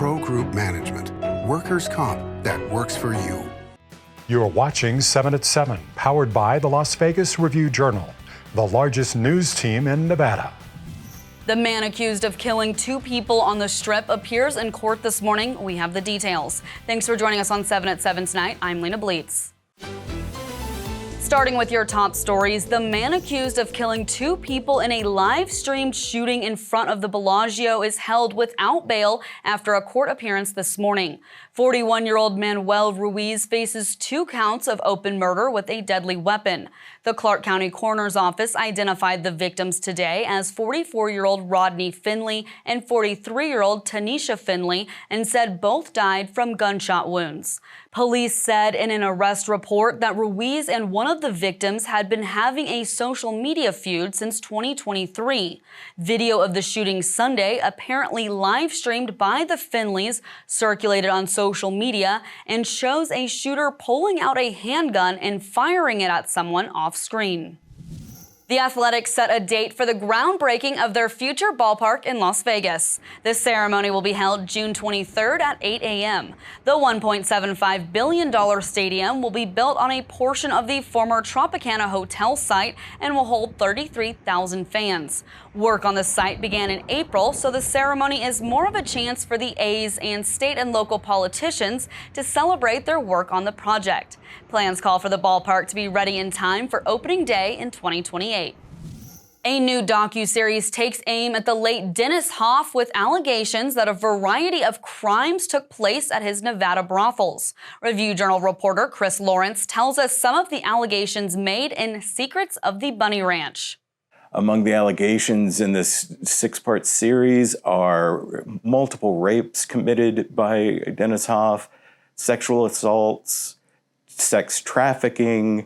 Pro Group Management. Workers' comp that works for you. You're watching 7 at 7, powered by the Las Vegas Review-Journal, the largest news team in Nevada. The man accused of killing 2 people on the Strip appears in court this morning. We have the details. Thanks for joining us on 7 at 7 tonight. I'm Lena Bleetz. Starting with your top stories, the man accused of killing 2 people in a live-streamed shooting in front of the Bellagio is held without bail after a court appearance this morning. 41-year-old Manuel Ruiz faces 2 counts of open murder with a deadly weapon. The Clark County Coroner's Office identified the victims today as 44-year-old Rodney Finley and 43-year-old Tanisha Finley and said both died from gunshot wounds. Police said in an arrest report that Ruiz and one of the victims had been having a social media feud since 2023. Video of the shooting Sunday, apparently live-streamed by the Finleys, circulated on social media and shows a shooter pulling out a handgun and firing it at someone off-screen. The Athletics set a date for the groundbreaking of their future ballpark in Las Vegas. This ceremony will be held June 23rd at 8 a.m. The $1.75 billion stadium will be built on a portion of the former Tropicana Hotel site and will hold 33,000 fans. Work on the site began in April, so the ceremony is more of a chance for the A's and state and local politicians to celebrate their work on the project. Plans call for the ballpark to be ready in time for opening day in 2028. A new docuseries takes aim at the late Dennis Hof with allegations that a variety of crimes took place at his Nevada brothels. Review-Journal reporter Chris Lawrence tells us some of the allegations made in Secrets of the Bunny Ranch. Among the allegations in this 6-part series are multiple rapes committed by Dennis Hof, sexual assaults, sex trafficking,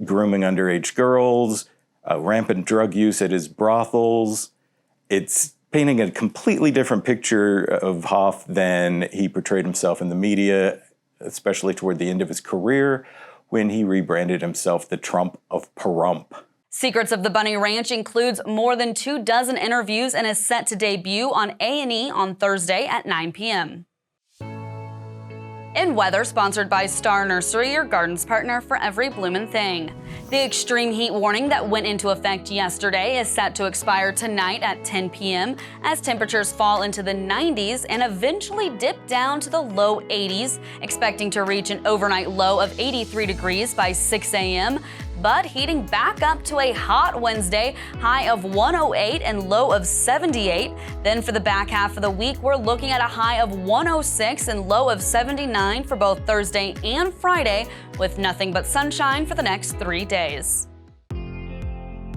grooming underage girls, rampant drug use at his brothels. It's painting a completely different picture of Hof than he portrayed himself in the media, especially toward the end of his career when he rebranded himself the Trump of Pahrump. Secrets of the Bunny Ranch includes more than 24 interviews and is set to debut on A&E on Thursday at 9 p.m. In weather, sponsored by Star Nursery, your garden's partner for every bloomin' thing. The extreme heat warning that went into effect yesterday is set to expire tonight at 10 p.m. as temperatures fall into the 90s and eventually dip down to the low 80s, expecting to reach an overnight low of 83 degrees by 6 a.m., but heating back up to a hot Wednesday, high of 108 and low of 78. Then for the back half of the week, we're looking at a high of 106 and low of 79 for both Thursday and Friday, with nothing but sunshine for the next 3 days.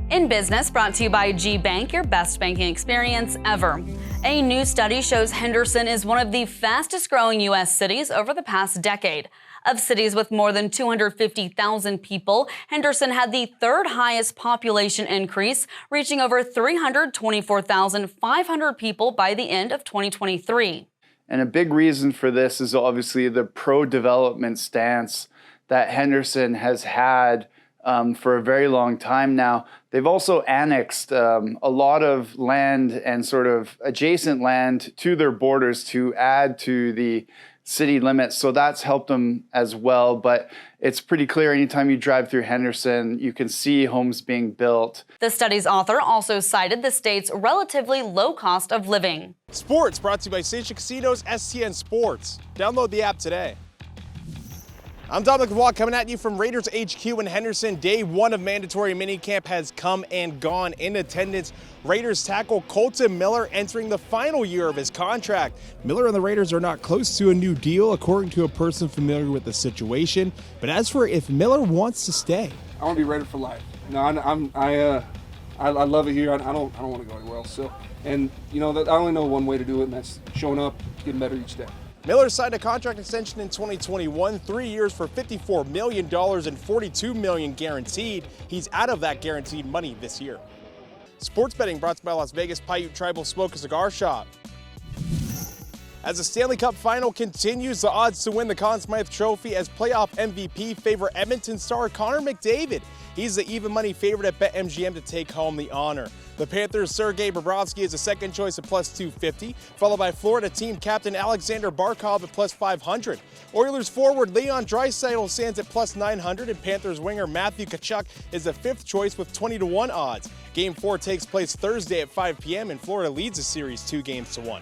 In business, brought to you by G Bank, your best banking experience ever. A new study shows Henderson is one of the fastest growing U.S. cities over the past decade. Of cities with more than 250,000 people, Henderson had the 3rd highest population increase, reaching over 324,500 people by the end of 2023. And a big reason for this is obviously the pro-development stance that Henderson has had for a very long time now. They've also annexed a lot of land and sort of adjacent land to their borders to add to the city limits, so that's helped them as well. But it's pretty clear anytime you drive through Henderson, you can see homes being built. The study's author also cited the state's relatively low cost of living. Sports brought to you by Station Casinos STN Sports. Download the app today. I'm Dominic Waugh coming at you from Raiders HQ in Henderson. Day 1 of mandatory minicamp has come and gone. In attendance, Raiders tackle Colton Miller entering the final year of his contract. Miller and the Raiders are not close to a new deal, according to a person familiar with the situation. But as for if Miller wants to stay, I want to be ready for life. No, I love it here. I don't want to go anywhere else. So, and you know that I only know one way to do it, and that's showing up, getting better each day. Miller signed a contract extension in 2021, 3 years for $54 million and $42 million guaranteed. He's out of that guaranteed money this year. Sports betting brought to you by Las Vegas Paiute Tribal Smoke and Cigar Shop. As the Stanley Cup Final continues, the odds to win the Conn Smythe Trophy as playoff MVP favor Edmonton star Connor McDavid. He's the even money favorite at BetMGM to take home the honor. The Panthers' Sergei Bobrovsky is a second choice at plus 250, followed by Florida team captain Alexander Barkov at plus 500. Oilers forward Leon Draisaitl stands at plus 900, and Panthers winger Matthew Tkachuk is the fifth choice with 20-1 odds. Game 4 takes place Thursday at 5 p.m., and Florida leads the series 2-1.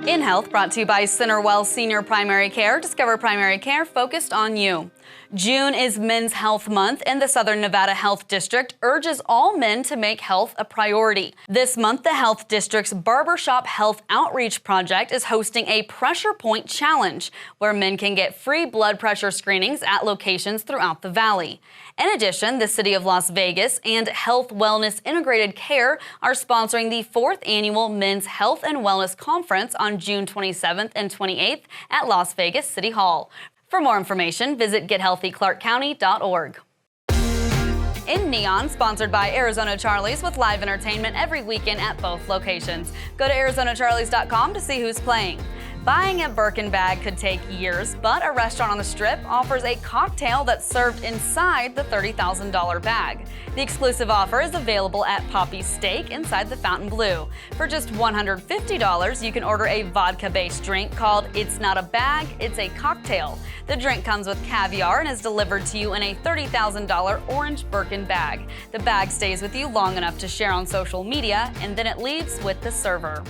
In Health, brought to you by Centerwell Senior Primary Care. Discover primary care focused on you. June is Men's Health Month, and the Southern Nevada Health District urges all men to make health a priority. This month, the Health District's Barbershop Health Outreach Project is hosting a Pressure Point Challenge, where men can get free blood pressure screenings at locations throughout the valley. In addition, the City of Las Vegas and Health Wellness Integrated Care are sponsoring the 4th Annual Men's Health and Wellness Conference on June 27th and 28th at Las Vegas City Hall. For more information, visit gethealthyclarkcounty.org. In Neon, sponsored by Arizona Charlie's with live entertainment every weekend at both locations. Go to ArizonaCharlies.com to see who's playing. Buying a Birkin bag could take years, but a restaurant on the Strip offers a cocktail that's served inside the $30,000 bag. The exclusive offer is available at Poppy's Steak inside the Fontainebleau. For just $150, you can order a vodka-based drink called It's Not a Bag, It's a Cocktail. The drink comes with caviar and is delivered to you in a $30,000 orange Birkin bag. The bag stays with you long enough to share on social media, and then it leaves with the server.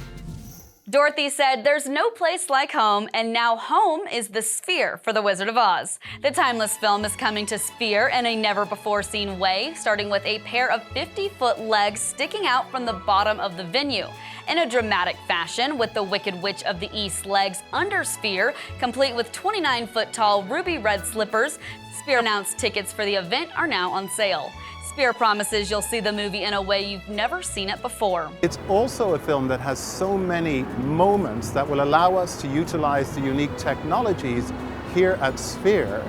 Dorothy said there's no place like home, and now home is the Sphere for The Wizard of Oz. The timeless film is coming to Sphere in a never-before-seen way, starting with a pair of 50-foot legs sticking out from the bottom of the venue. In a dramatic fashion, with the Wicked Witch of the East legs under Sphere, complete with 29-foot-tall ruby red slippers, Sphere announced tickets for the event are now on sale. Sphere promises you'll see the movie in a way you've never seen it before. It's also a film that has so many moments that will allow us to utilize the unique technologies here at Sphere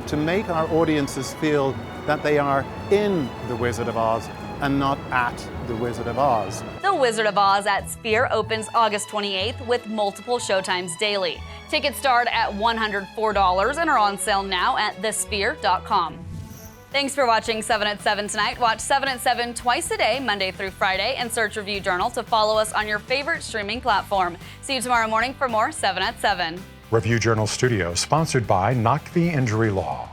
to make our audiences feel that they are in The Wizard of Oz and not at The Wizard of Oz. The Wizard of Oz at Sphere opens August 28th with multiple showtimes daily. Tickets start at $104 and are on sale now at thesphere.com. Thanks for watching 7 at 7 tonight. Watch 7 at 7 twice a day, Monday through Friday, and search Review Journal to follow us on your favorite streaming platform. See you tomorrow morning for more 7 at 7. Review Journal Studio, sponsored by Knock the Injury Law.